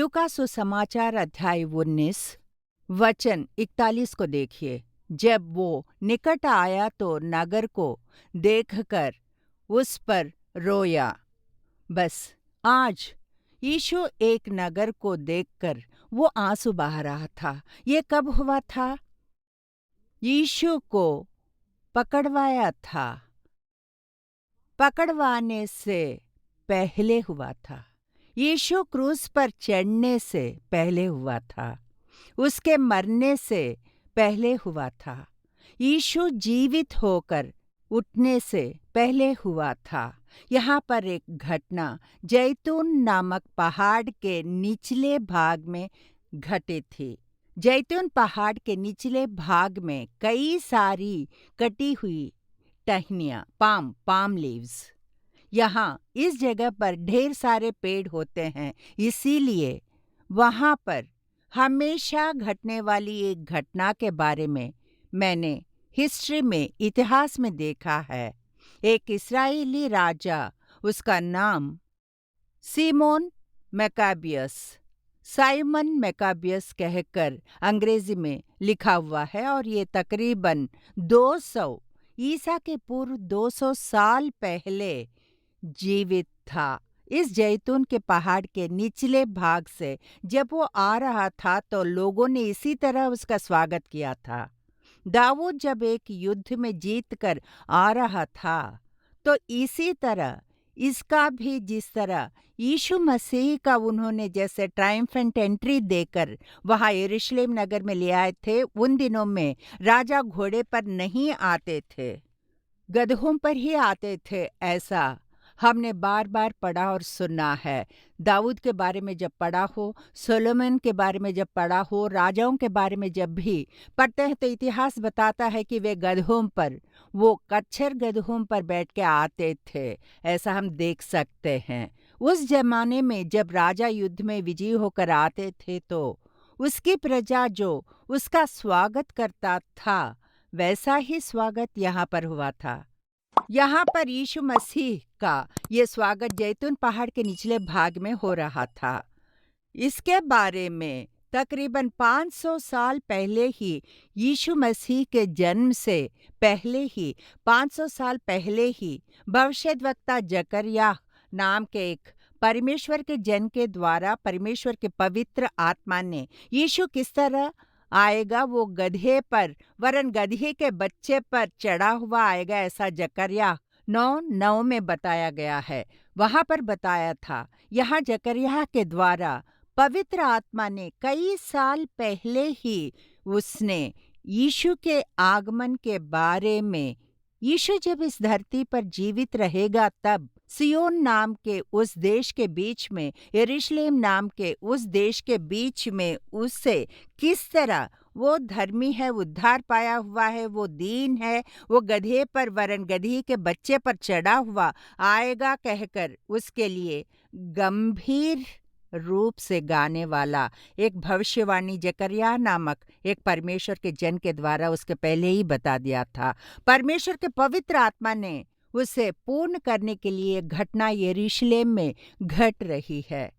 लूका सुसमाचार अध्याय 19 वचन 41 को देखिए। जब वो निकट आया तो नगर को देखकर उस पर रोया। बस आज यीशु एक नगर को देखकर वो आंसू बहा रहा था। ये कब हुआ था? यीशु को पकड़वाया था, पकड़वाने से पहले हुआ था। यीशु क्रूस पर चढ़ने से पहले हुआ था, उसके मरने से पहले हुआ था, यीशु जीवित होकर उठने से पहले हुआ था। यहाँ पर एक घटना जैतून नामक पहाड़ के निचले भाग में घटित थी। जैतून पहाड़ के निचले भाग में कई सारी कटी हुई टहनियाँ, पाम लीव्स। यहाँ इस जगह पर ढेर सारे पेड़ होते हैं, इसीलिए वहाँ पर हमेशा घटने वाली एक घटना के बारे में मैंने हिस्ट्री में, इतिहास में देखा है। एक इस्राएली राजा, उसका नाम साइमन मैकाबियस कहकर अंग्रेजी में लिखा हुआ है, और ये तकरीबन 200 ईसा के पूर्व 200 साल पहले जीवित था। इस जैतून के पहाड़ के निचले भाग से जब वो आ रहा था तो लोगों ने इसी तरह उसका स्वागत किया था। दाऊद जब एक युद्ध में जीत कर आ रहा था तो इसी तरह इसका भी, जिस तरह यीशु मसीह का उन्होंने जैसे ट्रायम्फेंट एंट्री देकर वहाँ यरूशलेम नगर में ले आए थे, उन दिनों में राजा घोड़े पर नहीं आते थे, गधों पर ही आते थे। ऐसा हमने बार बार पढ़ा और सुना है। दाऊद के बारे में जब पढ़ा हो, सोलोमन के बारे में जब पढ़ा हो, राजाओं के बारे में जब भी पढ़ते हैं तो इतिहास बताता है कि वे गधों पर, वो कच्छर गधों पर बैठ के आते थे। ऐसा हम देख सकते हैं। उस जमाने में जब राजा युद्ध में विजयी होकर आते थे तो उसकी प्रजा जो उसका स्वागत करता था, वैसा ही स्वागत यहाँ पर हुआ था। यहाँ पर यीशु मसीह का ये स्वागत जैतून पहाड़ के निचले भाग में हो रहा था। इसके बारे में तकरीबन 500 साल पहले ही, यीशु मसीह के जन्म से पहले ही 500 साल पहले ही भविष्यद्वक्ता जकरिया नाम के एक परमेश्वर के जन के द्वारा परमेश्वर के पवित्र आत्मा ने यीशु किस तरह आएगा, वो गधे पर वरन गधे के बच्चे पर चढ़ा हुआ आएगा, ऐसा जकरिया 9:9 में बताया गया है। वहां पर बताया था। यहाँ जकरिया के द्वारा पवित्र आत्मा ने कई साल पहले ही उसने यीशु के आगमन के बारे में, यीशु जब इस धरती पर जीवित रहेगा तब सियोन नाम के उस देश के बीच में, यरूशलेम नाम के उस देश के बीच में उससे किस तरह वो धर्मी है, उद्धार पाया हुआ है, वो दीन है, वो गधे पर वरन गधी के बच्चे पर चढ़ा हुआ आएगा कहकर उसके लिए गंभीर रूप से गाने वाला एक भविष्यवाणी जकरिया नामक एक परमेश्वर के जन के द्वारा उसके पहले ही बता दिया था। परमेश्वर के पवित्र आत्मा ने उसे पूर्ण करने के लिए घटना यरूशलेम में घट रही है।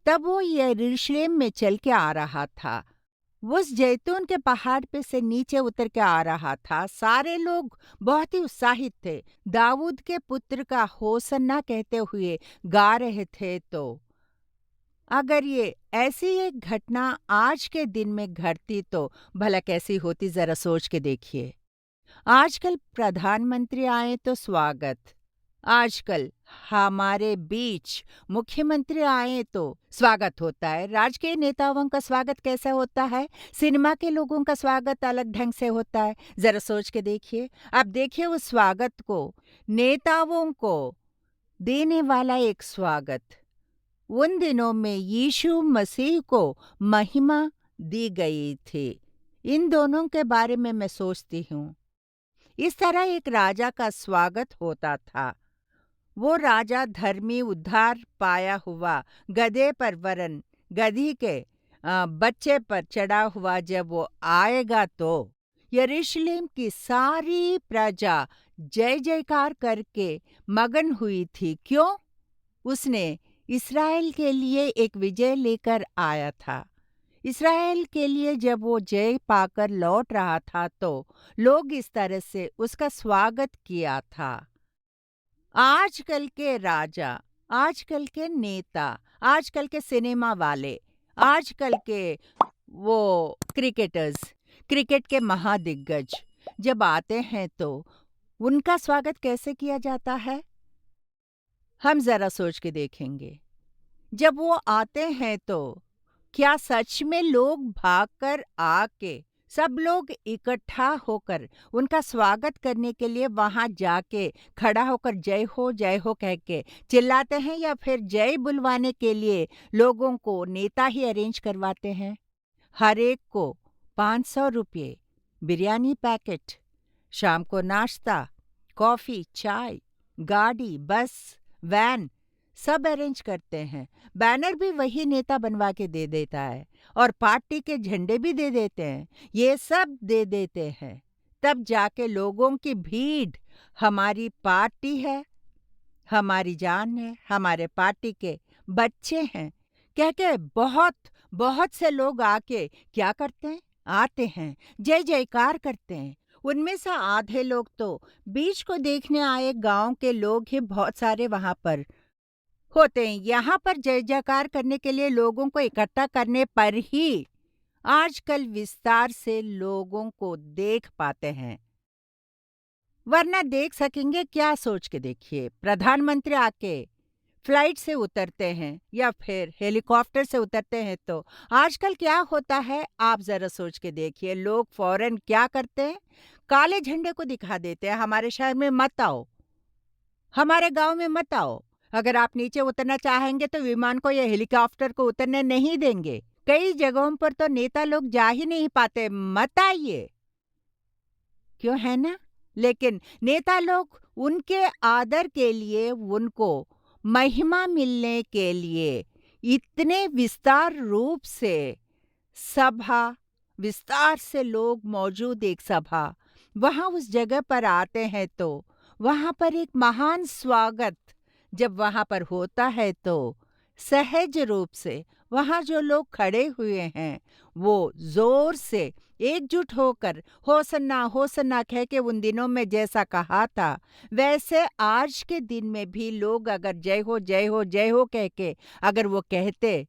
तब वो यरूशलेम में चल के आ रहा था, उस जैतून के पहाड़ पे से नीचे उतर के आ रहा था। सारे लोग बहुत ही उत्साहित थे, दाऊद के पुत्र का होसन्ना कहते हुए गा रहे थे। तो अगर ये ऐसी एक घटना आज के दिन में घटती तो भला कैसी होती, जरा सोच के देखिए। आजकल प्रधानमंत्री आए तो स्वागत, आजकल हमारे बीच मुख्यमंत्री आए तो स्वागत होता है, राजकीय नेताओं का स्वागत कैसा होता है, सिनेमा के लोगों का स्वागत अलग ढंग से होता है। जरा सोच के देखिए। अब देखिए उस स्वागत को, नेताओं को देने वाला एक स्वागत। उन दिनों में यीशु मसीह को महिमा दी गई थी। इन दोनों के बारे में मैं सोचती हूँ। इस तरह एक राजा का स्वागत होता था। वो राजा धर्मी, उद्धार पाया हुआ गधे पर वरन गधी के बच्चे पर चढ़ा हुआ जब वो आएगा तो यरूशलेम की सारी प्रजा जय जयकार करके मगन हुई थी। क्यों? उसने इस्राएल के लिए एक विजय लेकर आया था। इस्राएल के लिए जब वो जय पाकर लौट रहा था तो लोग इस तरह से उसका स्वागत किया था। आजकल के राजा, आजकल के नेता, आजकल के सिनेमा वाले, आजकल के वो क्रिकेटर्स, क्रिकेट के महादिग्गज जब आते हैं तो उनका स्वागत कैसे किया जाता है? हम जरा सोच के देखेंगे। जब वो आते हैं तो क्या सच में लोग भागकर आके सब लोग इकट्ठा होकर उनका स्वागत करने के लिए वहां जाके खड़ा होकर जय हो कह के चिल्लाते हैं, या फिर जय बुलवाने के लिए लोगों को नेता ही अरेंज करवाते हैं? हर एक को 500 रुपये, बिरयानी पैकेट, शाम को नाश्ता, कॉफी, चाय, गाड़ी, बस, वैन सब अरेंज करते हैं। बैनर भी वही नेता बनवा के दे देता है और पार्टी के झंडे भी दे देते हैं। ये सब दे देते हैं। तब जाके लोगों की भीड़ हमारी पार्टी है, हमारी जान है, हमारे पार्टी के बच्चे हैं कह के बहुत बहुत से लोग आके क्या करते हैं? आते हैं, जय जयकार करते हैं। उनमें से आधे लोग तो बीच को देखने आए गांव के लोग ही बहुत सारे वहां पर होते हैं। यहाँ पर जय जयकार करने के लिए लोगों को इकट्ठा करने पर ही आजकल विस्तार से लोगों को देख पाते हैं, वरना देख सकेंगे क्या? सोच के देखिए, प्रधानमंत्री आके फ्लाइट से उतरते हैं या फिर हेलीकॉप्टर से उतरते हैं तो आजकल क्या होता है आप जरा सोच के देखिए। लोग फौरन क्या करते हैं? काले झंडे को दिखा देते हैं, हमारे शहर में मत आओ, हमारे गांव में मत आओ। अगर आप नीचे उतरना चाहेंगे तो विमान को या हेलीकॉप्टर को उतरने नहीं देंगे। कई जगहों पर तो नेता लोग जा ही नहीं पाते, मत आइए। क्यों है ना? लेकिन नेता लोग उनके आदर के लिए, उनको महिमा मिलने के लिए इतने विस्तार रूप से सभा, विस्तार से लोग मौजूद एक सभा वहां उस जगह पर आते हैं तो वहां पर एक महान स्वागत जब वहां पर होता है तो सहज रूप से वहां जो लोग खड़े हुए हैं वो जोर से एकजुट होकर होसन्ना होसन्ना कह के उन दिनों में जैसा कहा था वैसे आज के दिन में भी लोग अगर जय हो जय हो जय हो कह के अगर वो कहते,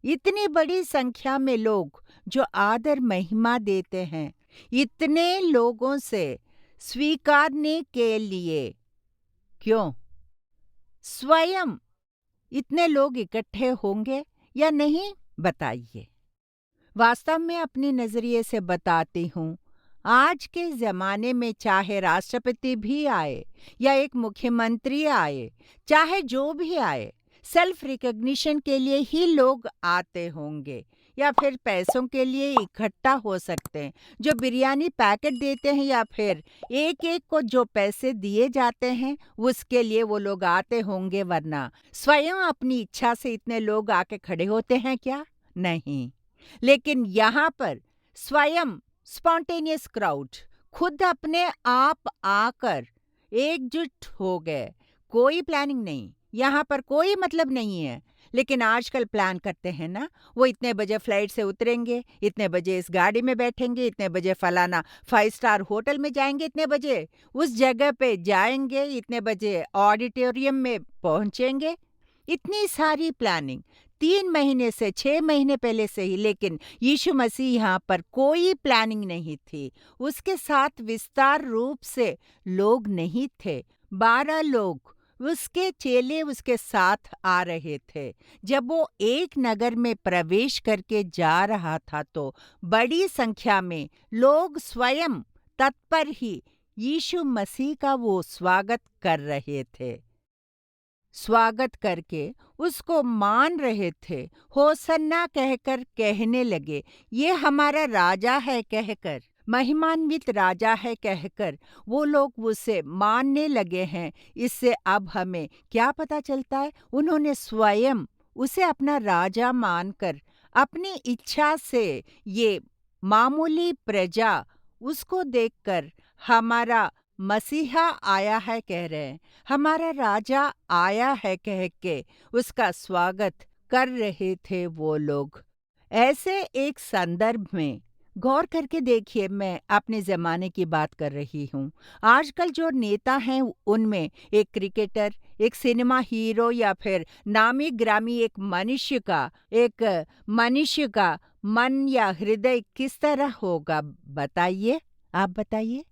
इतनी बड़ी संख्या में लोग जो आदर महिमा देते हैं, इतने लोगों से स्वीकारने के लिए क्यों स्वयं इतने लोग इकट्ठे होंगे या नहीं? बताइए। वास्तव में अपने नजरिए से बताती हूँ, आज के जमाने में चाहे राष्ट्रपति भी आए या एक मुख्यमंत्री आए, चाहे जो भी आए, सेल्फ रिकॉग्निशन के लिए ही लोग आते होंगे या फिर पैसों के लिए इकट्ठा हो सकते हैं। जो बिरयानी पैकेट देते हैं या फिर एक एक को जो पैसे दिए जाते हैं उसके लिए वो लोग आते होंगे, वरना स्वयं अपनी इच्छा से इतने लोग आके खड़े होते हैं क्या? नहीं। लेकिन यहाँ पर स्वयं स्पॉन्टेनियस क्राउड खुद अपने आप आकर एकजुट हो गए। कोई प्लानिंग नहीं, यहाँ पर कोई मतलब नहीं है। लेकिन आजकल प्लान करते हैं ना, वो इतने बजे फ्लाइट से उतरेंगे, इतने बजे इस गाड़ी में बैठेंगे, इतने बजे फलाना 5 स्टार होटल में जाएंगे, इतने बजे उस जगह पे जाएंगे, इतने बजे ऑडिटोरियम में पहुंचेंगे। इतनी सारी प्लानिंग 3 महीने से 6 महीने पहले से ही। लेकिन यीशु मसीह यहाँ पर कोई प्लानिंग नहीं थी, उसके साथ विस्तार रूप से लोग नहीं थे। 12 लोग उसके चेले उसके साथ आ रहे थे। जब वो एक नगर में प्रवेश करके जा रहा था तो बड़ी संख्या में लोग स्वयं तत्पर ही यीशु मसीह का वो स्वागत कर रहे थे, स्वागत करके उसको मान रहे थे। होसन्ना कहकर कहने लगे, ये हमारा राजा है कहकर, महिमान्वित राजा है कहकर वो लोग उसे मानने लगे हैं। इससे अब हमें क्या पता चलता है? उन्होंने स्वयं उसे अपना राजा मानकर अपनी इच्छा से, ये मामूली प्रजा उसको देखकर हमारा मसीहा आया है कह रहे हैं, हमारा राजा आया है कह के उसका स्वागत कर रहे थे वो लोग। ऐसे एक संदर्भ में गौर करके देखिए, मैं अपने ज़माने की बात कर रही हूँ। आजकल जो नेता हैं उनमें एक क्रिकेटर, एक सिनेमा हीरो या फिर नामी-गिरामी एक मनुष्य का मन या हृदय किस तरह होगा बताइए? आप बताइए?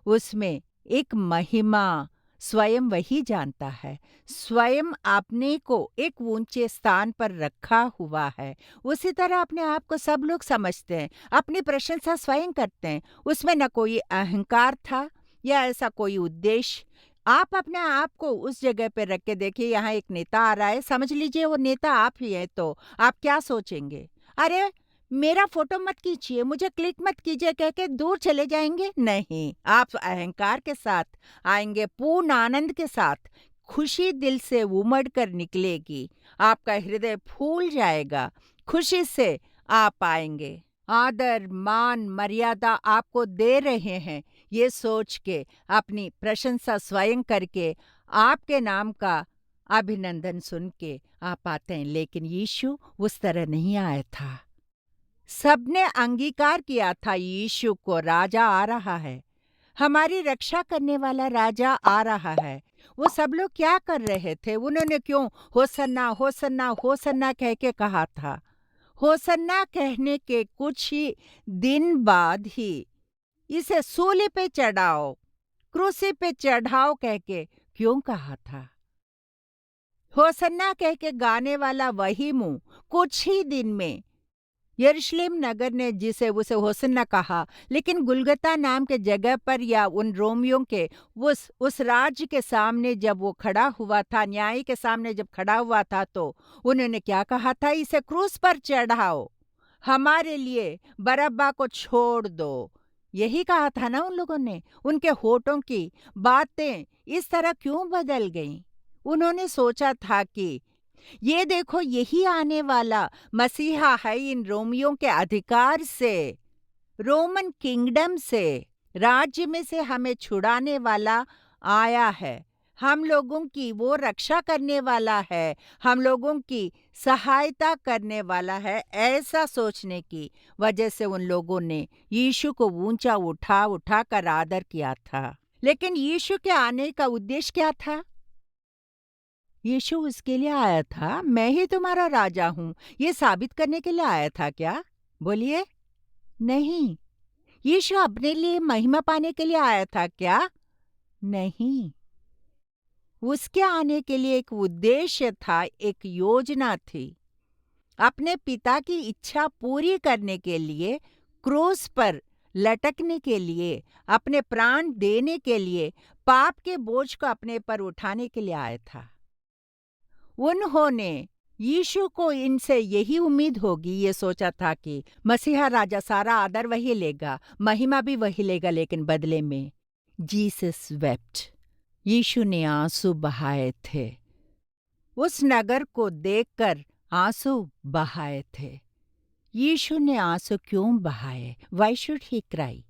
उसमें एक महिमा स्वयं वही जानता है। स्वयं अपने को एक ऊंचे स्थान पर रखा हुआ है। उसी तरह अपने आप को सब लोग समझते हैं, अपनी प्रशंसा स्वयं करते हैं। उसमें न कोई अहंकार था या ऐसा कोई उद्देश्य। आप अपने आप को उस जगह पे रख के देखिए, यहाँ एक नेता आ रहा है, समझ लीजिए वो नेता आप ही हैं, तो आप क्या सोचेंगे? अरे मेरा फोटो मत खींचिए, मुझे क्लिक मत कीजिए कह के दूर चले जाएंगे? नहीं, आप अहंकार के साथ आएंगे, पूर्ण आनंद के साथ, खुशी दिल से उमड़ कर निकलेगी, आपका हृदय फूल जाएगा, खुशी से आप आएंगे। आदर मान मर्यादा आपको दे रहे हैं, ये सोच के अपनी प्रशंसा स्वयं करके आपके नाम का अभिनंदन सुन के आप आते हैं। लेकिन यीशु उस तरह नहीं आया था। सबने अंगीकार किया था यीशु को, राजा आ रहा है, हमारी रक्षा करने वाला राजा आ रहा है। वो सब लोग क्या कर रहे थे? उन्होंने क्यों होसन्ना होसन्ना होसन्ना कह के कहा था? होसन्ना कहने के कुछ ही दिन बाद ही इसे सूली पे चढ़ाओ, क्रूसी पे चढ़ाओ कह के क्यों कहा था? होसन्ना कह के गाने वाला वही मुंह कुछ ही दिन में यरूशलेम नगर ने जिसे उसे होसन्ना कहा, लेकिन गुलगता नाम के जगह पर या उन रोमियों के उस राज्य के सामने जब वो खड़ा हुआ था, न्याय के सामने जब खड़ा हुआ था, तो उन्होंने क्या कहा था? इसे क्रूस पर चढ़ाओ, हमारे लिए बरअब्बा को छोड़ दो। यही कहा था ना उन लोगों ने। उनके होठों की बातें इस तरह क्यों बदल गईं? उन्होंने सोचा था कि ये देखो, यही आने वाला मसीहा है, इन रोमियों के अधिकार से, रोमन किंगडम से, राज्य में से हमें छुड़ाने वाला आया है, हम लोगों की वो रक्षा करने वाला है, हम लोगों की सहायता करने वाला है। ऐसा सोचने की वजह से उन लोगों ने यीशु को ऊंचा उठा उठा कर आदर किया था। लेकिन यीशु के आने का उद्देश्य क्या था? यीशु उसके लिए आया था, मैं ही तुम्हारा राजा हूं, ये साबित करने के लिए आया था क्या? बोलिए। नहीं। यीशु अपने लिए महिमा पाने के लिए आया था क्या? नहीं। उसके आने के लिए एक उद्देश्य था, एक योजना थी। अपने पिता की इच्छा पूरी करने के लिए, क्रूस पर लटकने के लिए, अपने प्राण देने के लिए, पाप के बोझ को अपने पर उठाने के लिए आया था। उन्होंने यीशु को इनसे यही उम्मीद होगी, ये सोचा था कि मसीहा राजा सारा आदर वही लेगा, महिमा भी वही लेगा, लेकिन बदले में जीसस वेप्ट, यीशु ने आंसू बहाए थे। उस नगर को देखकर आंसू बहाए थे। यीशु ने आंसू क्यों बहाए? Why should he cry?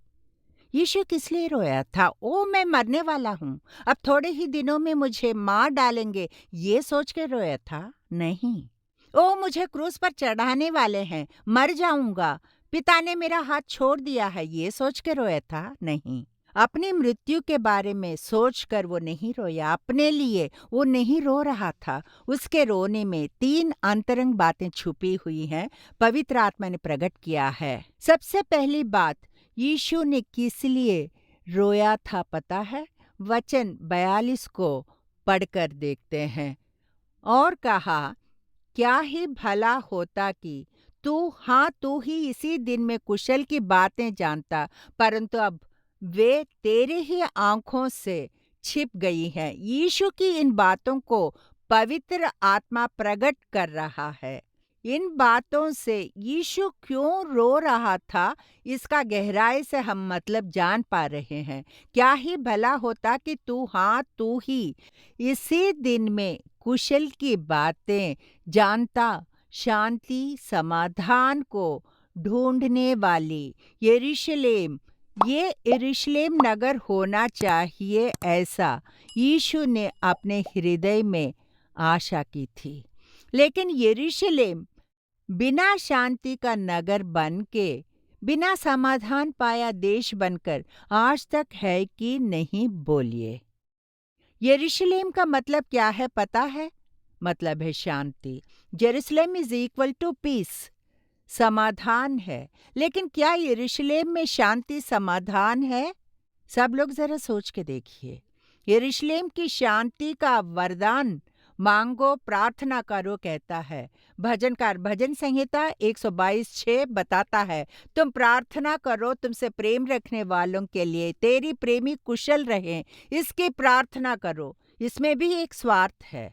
यीशु किस लिए रोया था? ओ, मैं मरने वाला हूँ, अब थोड़े ही दिनों में मुझे मार डालेंगे, ये सोच के रोया था? नहीं। ओ, मुझे क्रूस पर चढ़ाने वाले हैं, मर जाऊंगा, पिता ने मेरा हाथ छोड़ दिया है, ये सोच के रोया था? नहीं। अपनी मृत्यु के बारे में सोचकर वो नहीं रोया, अपने लिए वो नहीं रो रहा था। उसके रोने में 3 अंतरंग बातें छुपी हुई हैं, पवित्र आत्मा ने प्रकट किया है। सबसे पहली बात, यीशु ने किस लिए रोया था पता है? वचन 42 को पढ़कर देखते हैं। और कहा, क्या ही भला होता कि तू ही इसी दिन में कुशल की बातें जानता, परंतु अब वे तेरे ही आंखों से छिप गई हैं। यीशु की इन बातों को पवित्र आत्मा प्रकट कर रहा है। इन बातों से यीशु क्यों रो रहा था, इसका गहराई से हम मतलब जान पा रहे हैं। क्या ही भला होता कि तू ही इसी दिन में कुशल की बातें जानता, शांति समाधान को ढूंढने वाली यरूशलेम ये यरूशलेम नगर होना चाहिए, ऐसा यीशु ने अपने हृदय में आशा की थी। लेकिन यरूशलेम बिना शांति का नगर बन के, बिना समाधान पाया देश बनकर आज तक है कि नहीं, बोलिए। यरूशलेम का मतलब क्या है पता है? मतलब है शांति। Jerusalem is equal to peace, समाधान है। लेकिन क्या यरूशलेम में शांति समाधान है? सब लोग जरा सोच के देखिए। यरूशलेम की शांति का वरदान मांगो, प्रार्थना करो, कहता है भजनकार। भजन संहिता 122:6 बताता है, तुम प्रार्थना करो तुमसे प्रेम रखने वालों के लिए, तेरी प्रेमी कुशल रहें, इसकी प्रार्थना करो। इसमें भी एक स्वार्थ है,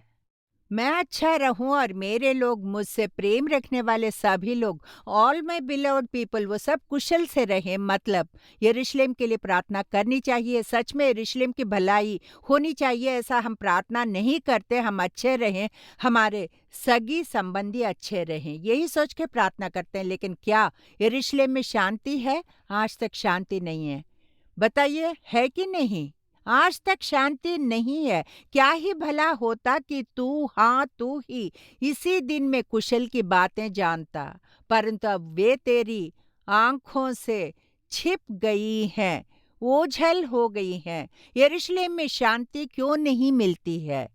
मैं अच्छा रहूं और मेरे लोग, मुझसे प्रेम रखने वाले सभी लोग, ऑल माई बिलोव्ड पीपल, वो सब कुशल से रहें। मतलब यरूशलेम के लिए प्रार्थना करनी चाहिए। सच में यरूशलेम की भलाई होनी चाहिए, ऐसा हम प्रार्थना नहीं करते। हम अच्छे रहें, हमारे सगी संबंधी अच्छे रहें, यही सोच के प्रार्थना करते हैं। लेकिन क्या यरूशलेम में शांति है? आज तक शांति नहीं है। बताइए, है कि नहीं? आज तक शांति नहीं है। क्या ही भला होता कि तू ही इसी दिन में कुशल की बातें जानता, परंतु अब वे तेरी आंखों से छिप गई हैं, ओझल हो गई हैं। यरूशलेम में शांति क्यों नहीं मिलती है?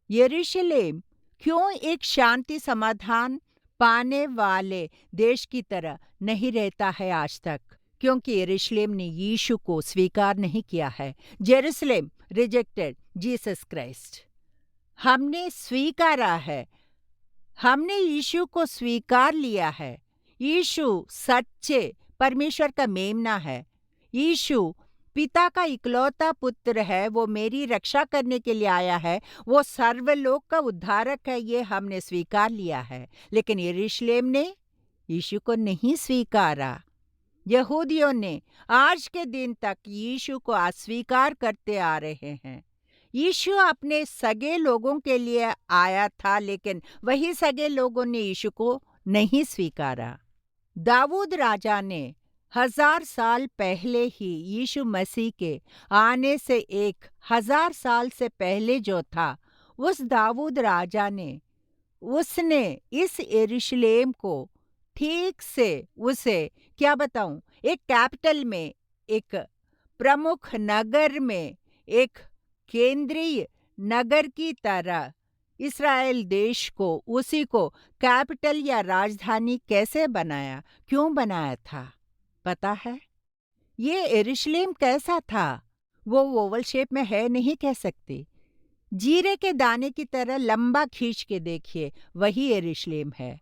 यरूशलेम क्यों एक शांति समाधान पाने वाले देश की तरह नहीं रहता है आज तक? क्योंकि यरूशलेम ने यीशु को स्वीकार नहीं किया है। Jerusalem rejected Jesus Christ. हमने स्वीकारा है, हमने यीशु को स्वीकार लिया है। यीशु सच्चे परमेश्वर का मेमना है। यीशु पिता का इकलौता पुत्र है, वो मेरी रक्षा करने के लिए आया है, वो सर्वलोक का उद्धारक है, ये हमने स्वीकार लिया है। लेकिन यरूशलेम ने यीशु को नहीं स्वीकारा। यहूदियों ने आज के दिन तक यीशु को अस्वीकार करते आ रहे हैं। यीशु अपने सगे लोगों के लिए आया था, लेकिन वही सगे लोगों ने यीशु को नहीं स्वीकारा। दाऊद राजा ने 1000 साल पहले ही यीशु मसीह के आने से 1000 साल से पहले जो था, उस दाऊद राजा ने, उसने इस यरूशलेम को ठीक से, उसे क्या बताऊं, एक कैपिटल में, एक प्रमुख नगर में, एक केंद्रीय नगर की तरह इस्राएल देश को, उसी को कैपिटल या राजधानी कैसे बनाया, क्यों बनाया था पता है? ये यरूशलेम कैसा था? वो ओवल शेप में है नहीं कह सकती। जीरे के दाने की तरह लंबा खींच के देखिए, वही यरूशलेम है।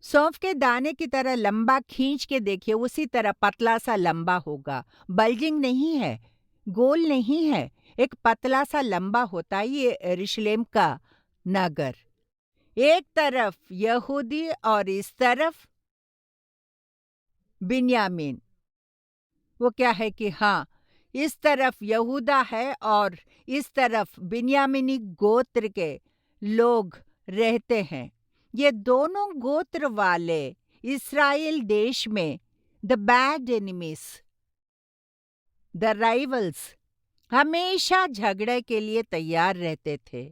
सौंफ के दाने की तरह लंबा खींच के देखिए, उसी तरह पतला सा लंबा होगा। बल्जिंग नहीं है, गोल नहीं है, एक पतला सा लंबा होता है ये यरूशलेम का नगर। एक तरफ यहूदी और इस तरफ बिन्यामीन। वो क्या है कि हाँ, इस तरफ यहूदा है और इस तरफ बिन्यामीनी गोत्र के लोग रहते हैं। ये दोनों गोत्र वाले इस्राएल देश में the bad enemies, the rivals, हमेशा झगड़े के लिए तैयार रहते थे।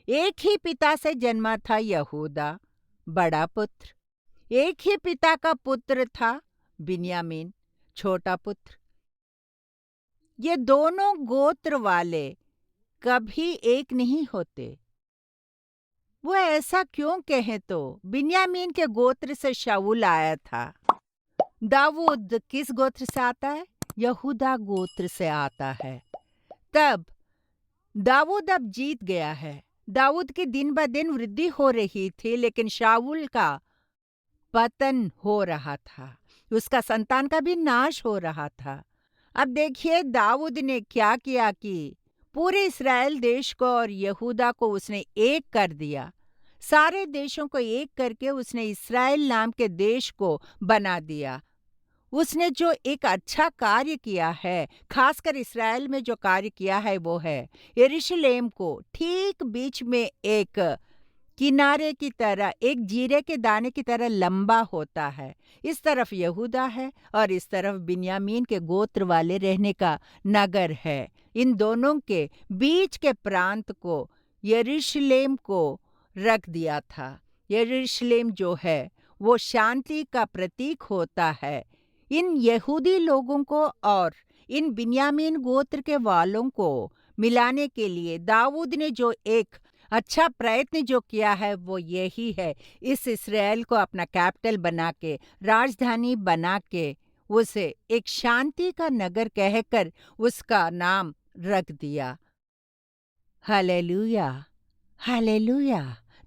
एक ही पिता से जन्मा था यहूदा, बड़ा पुत्र। एक ही पिता का पुत्र था बिन्यामीन, छोटा पुत्र। ये दोनों गोत्र वाले कभी एक नहीं होते। वो ऐसा क्यों कहें तो बिन्यामीन के गोत्र से शाऊल आया था। दाऊद किस गोत्र से आता है? यहूदा गोत्र से आता है। तब दाऊद अब जीत गया है। दाऊद की दिन ब दिन वृद्धि हो रही थी, लेकिन शाऊल का पतन हो रहा था, उसका संतान का भी नाश हो रहा था। अब देखिए दाऊद ने क्या किया कि पूरे इस्राएल देश को और यहूदा को उसने एक कर दिया। सारे देशों को एक करके उसने इस्राएल नाम के देश को बना दिया। उसने जो एक अच्छा कार्य किया है, खासकर इस्राएल में जो कार्य किया है, वो है यरूशलेम को ठीक बीच में एक किनारे की तरह, एक जीरे के दाने की तरह लंबा होता है। इस तरफ यहूदा है और इस तरफ बिन्यामीन के गोत्र वाले रहने का नगर है। इन दोनों के बीच के प्रांत को यरूशलेम को रख दिया था। यरूशलेम जो है वो शांति का प्रतीक होता है। इन यहूदी लोगों को और इन बिन्यामीन गोत्र के वालों को मिलाने के लिए दाऊद ने जो एक अच्छा प्रयत्न जो किया है वो यही है, इस इसराइल को अपना कैपिटल बना के, राजधानी बना के उसे एक शांति का नगर कहकर उसका नाम रख दिया। Hallelujah, hallelujah.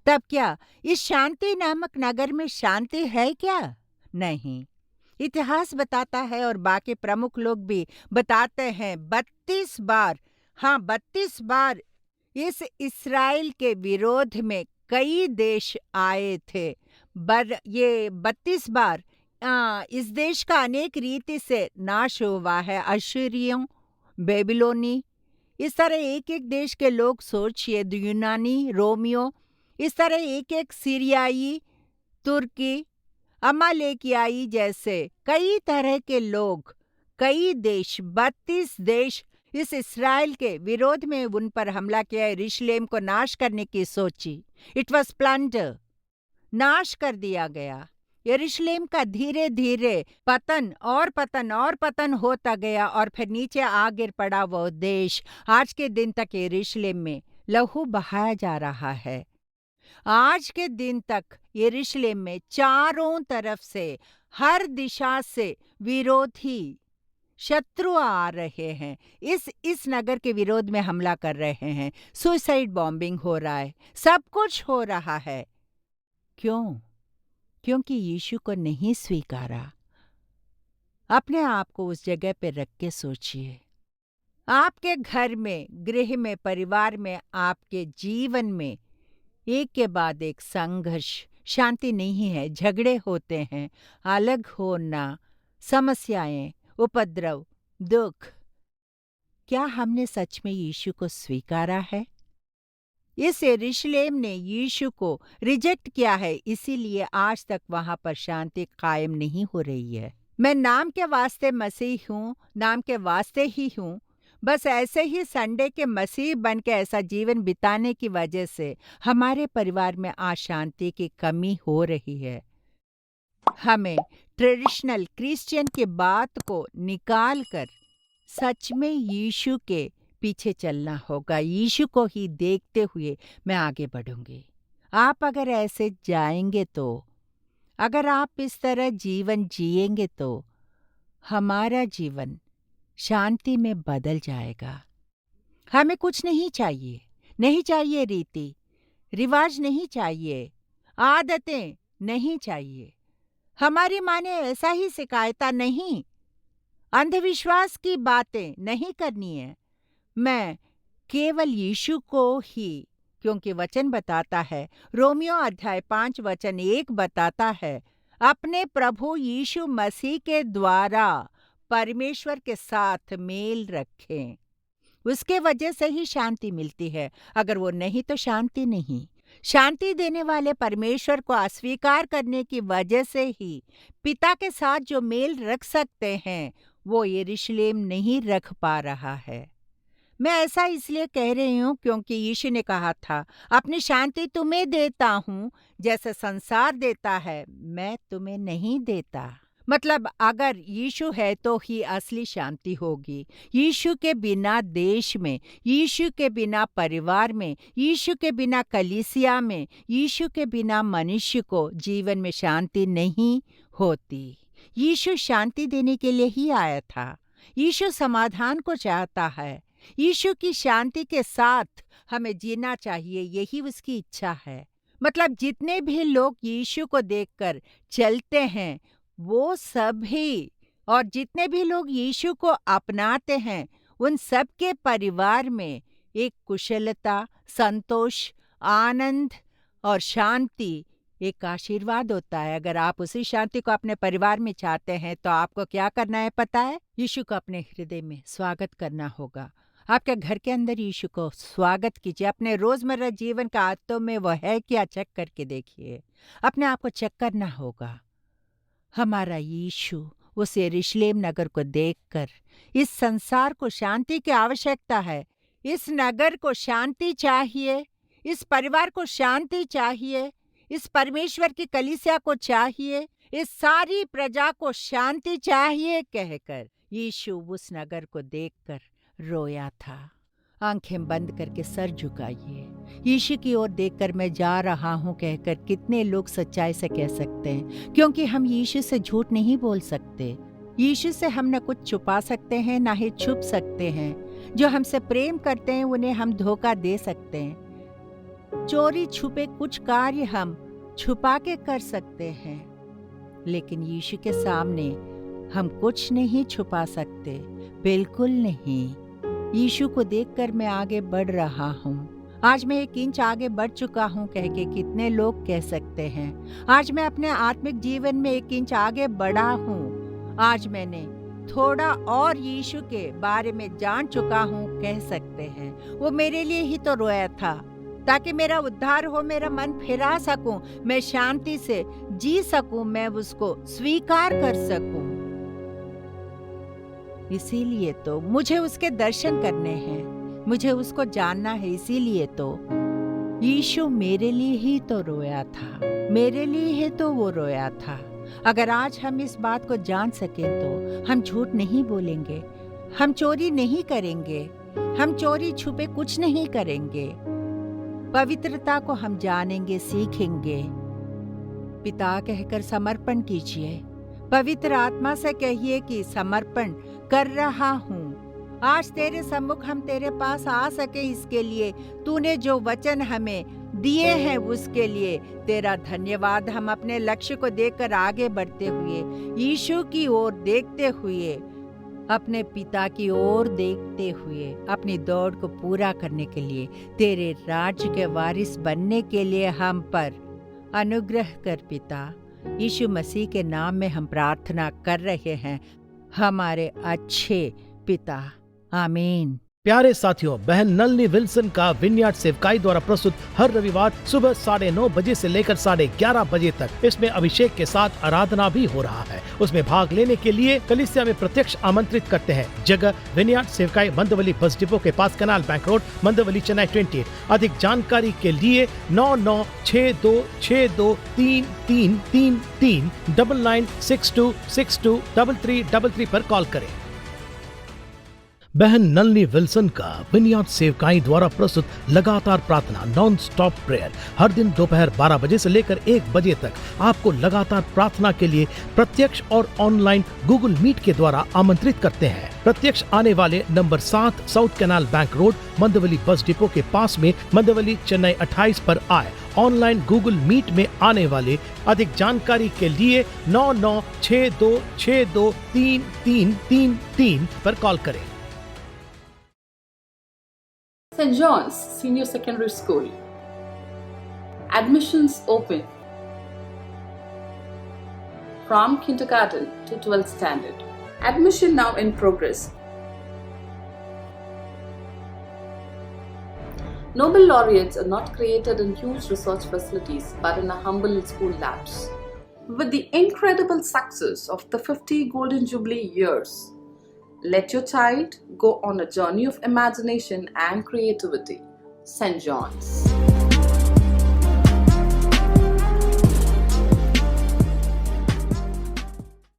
तब क्या इस शांति नामक नगर में शांति है क्या? नहीं। इतिहास बताता है और बाकी प्रमुख लोग भी बताते हैं 32 बार, हाँ 32 बार इस इस्राएल के विरोध में कई देश आए थे। ये 32 बार इस देश का अनेक रीति से नाश हुआ है। अश्शूरियों, बेबीलोनी, इस तरह एक एक देश के लोग सोचिए, यूनानी, रोमियो, इस तरह एक एक सीरियाई, तुर्की, अमालेकियाई जैसे कई तरह के लोग, कई देश, 32 देश इस इस्राएल के विरोध में उन पर हमला किया। यरूशलेम को नाश करने की सोची। इट वॉज प्लंडर, नाश कर दिया गया। यरूशलेम का धीरे धीरे पतन और पतन और पतन होता गया और फिर नीचे आ गिर पड़ा वो देश। आज के दिन तक यरूशलेम में लहू बहाया जा रहा है। आज के दिन तक यरूशलेम में चारों तरफ से, हर दिशा से विरोधी शत्रु आ रहे हैं। इस नगर के विरोध में हमला कर रहे हैं। सुसाइड बॉम्बिंग हो रहा है, सब कुछ हो रहा है। क्यों? क्योंकि यीशु को नहीं स्वीकारा। अपने आप को उस जगह पे रख के सोचिए। आपके घर में, गृह में, परिवार में, आपके जीवन में एक के बाद एक संघर्ष, शांति नहीं है, झगड़े होते हैं, अलग होना, समस्याएं, उपद्रव, दुख। क्या हमने सच में यीशु को स्वीकारा है? इस यरूशलेम ने यीशु को रिजेक्ट किया है, इसीलिए आज तक वहां पर शांति कायम नहीं हो रही है। मैं नाम के वास्ते मसीह हूँ, नाम के वास्ते ही हूँ। बस ऐसे ही संडे के मसीह बन के ऐसा जीवन बिताने की वजह से हमारे परिवार में अशांति की कमी हो रही है। हमें ट्रेडिशनल क्रिश्चियन की बात को निकाल कर सच में यीशु के पीछे चलना होगा। यीशु को ही देखते हुए मैं आगे बढ़ूंगी। आप अगर ऐसे जाएंगे तो, अगर आप इस तरह जीवन जिएंगे तो हमारा जीवन शांति में बदल जाएगा। हमें कुछ नहीं चाहिए, नहीं चाहिए रीति रिवाज, नहीं चाहिए आदतें, नहीं चाहिए। हमारी माँ ने ऐसा ही सिखाया नहीं, अंधविश्वास की बातें नहीं करनी है। मैं केवल यीशु को ही, क्योंकि वचन बताता है, रोमियो अध्याय 5 वचन 1 बताता है, अपने प्रभु यीशु मसीह के द्वारा परमेश्वर के साथ मेल रखें। उसके वजह से ही शांति मिलती है। अगर वो नहीं तो शांति नहीं। शांति देने वाले परमेश्वर को अस्वीकार करने की वजह से ही पिता के साथ जो मेल रख सकते हैं वो यरूशलेम नहीं रख पा रहा है। मैं ऐसा इसलिए कह रही हूँ क्योंकि यीशु ने कहा था, अपनी शांति तुम्हें देता हूँ, जैसे संसार देता है मैं तुम्हें नहीं देता। मतलब अगर यीशु है तो ही असली शांति होगी। यीशु के बिना देश में, यीशु के बिना परिवार में, यीशु के बिना कलीसिया में, यीशु के बिना मनुष्य को जीवन में शांति नहीं होती। यीशु शांति देने के लिए ही आया था। यीशु समाधान को चाहता है। यीशु की शांति के साथ हमें जीना चाहिए, यही उसकी इच्छा है। मतलब जितने भी लोग यीशु को देखकर चलते हैं वो सभी, और जितने भी लोग यीशु को अपनाते हैं उन सब के परिवार में एक कुशलता, संतोष, आनंद और शांति एक आशीर्वाद होता है। अगर आप उसी शांति को अपने परिवार में चाहते हैं तो आपको क्या करना है पता है? यीशु को अपने हृदय में स्वागत करना होगा। आपके घर के अंदर यीशु को स्वागत कीजिए। अपने रोजमर्रा जीवन का आदतों में वो है क्या, चेक करके देखिए। अपने आप को चेक करना होगा। हमारा यीशु उस यरूशलेम नगर को देखकर इस संसार को शांति की आवश्यकता है। इस नगर को शांति चाहिए, इस परिवार को शांति चाहिए, इस परमेश्वर की कलीसिया को चाहिए, इस सारी प्रजा को शांति चाहिए कहकर यीशु उस नगर को देखकर रोया था। आंखें बंद करके सर झुकाइए। यीशु की ओर देखकर मैं जा रहा हूं कहकर कितने लोग सच्चाई से कह सकते हैं, क्योंकि हम यीशु से झूठ नहीं बोल सकते। यीशु से हम न कुछ छुपा सकते हैं ना ही छुप सकते हैं। जो हमसे प्रेम करते हैं उन्हें हम धोखा दे सकते हैं। चोरी छुपे कुछ कार्य हम छुपा के कर सकते हैं, लेकिन यीशु के सामने हम कुछ नहीं छुपा सकते, बिल्कुल नहीं। यीशु को देखकर मैं आगे बढ़ रहा हूँ। आज मैं 1 इंच आगे बढ़ चुका हूँ कह के कितने लोग कह सकते हैं। आज मैं अपने आत्मिक जीवन में 1 इंच आगे बढ़ा हूँ। आज मैंने थोड़ा और यीशु के बारे में जान चुका हूँ कह सकते हैं। वो मेरे लिए ही तो रोया था ताकि मेरा उद्धार हो, मेरा मन फिरा सकूं, मैं शांति से जी सकूं, मैं उसको स्वीकार कर सकूं। इसीलिए तो मुझे उसके दर्शन करने हैं, मुझे उसको जानना है। इसीलिए तो यीशु मेरे लिए ही तो रोया था, मेरे लिए ही तो वो रोया था। अगर आज हम इस बात को जान सके तो हम झूठ नहीं बोलेंगे, हम चोरी नहीं करेंगे, हम चोरी छुपे कुछ नहीं करेंगे। पवित्रता को हम जानेंगे, सीखेंगे। पिता कहकर समर्पण कीजिए। पवित्र आत्मा से कहिए कि समर्पण कर रहा हूँ। आज तेरे सम्मुख हम तेरे पास आ सके, इसके लिए तूने जो वचन हमें दिए हैं उसके लिए तेरा धन्यवाद। हम अपने लक्ष्य को देखकर आगे बढ़ते हुए, यीशु की ओर देखते हुए, अपने पिता की ओर देखते हुए अपनी दौड़ को पूरा करने के लिए, तेरे राज्य के वारिस बनने के लिए हम पर अनुग्रह कर पिता। यीशु मसीह के नाम में हम प्रार्थना कर रहे हैं, हमारे अच्छे पिता, आमीन। प्यारे साथियों, बहन नलनी विल्सन का विनयार्ड सेवकाई द्वारा प्रस्तुत हर रविवार सुबह 9:30 बजे से लेकर 11:30 बजे तक इसमें अभिषेक के साथ आराधना भी हो रहा है। उसमें भाग लेने के लिए कलीसिया में प्रत्यक्ष आमंत्रित करते हैं। जगह विनयार्ड सेवकाई, मंदवली बस डिपो के पास, कैनाल बैंक रोड, मंदवली, चेन्नई 28। अधिक जानकारी के लिए 9962623333 9962623333 पर कॉल करें। बहन नलनी विल्सन का विनयार्ड सेवकाई द्वारा प्रस्तुत लगातार प्रार्थना, नॉन स्टॉप प्रेयर, हर दिन दोपहर 12 बजे से लेकर 1 बजे तक आपको लगातार प्रार्थना के लिए प्रत्यक्ष और ऑनलाइन गूगल मीट के द्वारा आमंत्रित करते हैं। प्रत्यक्ष आने वाले number 7 south canal bank road, Mandawali bus depot के पास में, मंदवली, चेन्नई 28 पर आए। ऑनलाइन गूगल मीट में आने वाले अधिक जानकारी के लिए 9962623333 पर कॉल करें। St. John's Senior Secondary School. Admissions open from kindergarten to 12th standard. Admission now in progress. Nobel laureates are not created in huge research facilities but in a humble school labs. With the incredible success of the 50 Golden Jubilee years, let your child go on a journey of imagination and creativity. St. John's.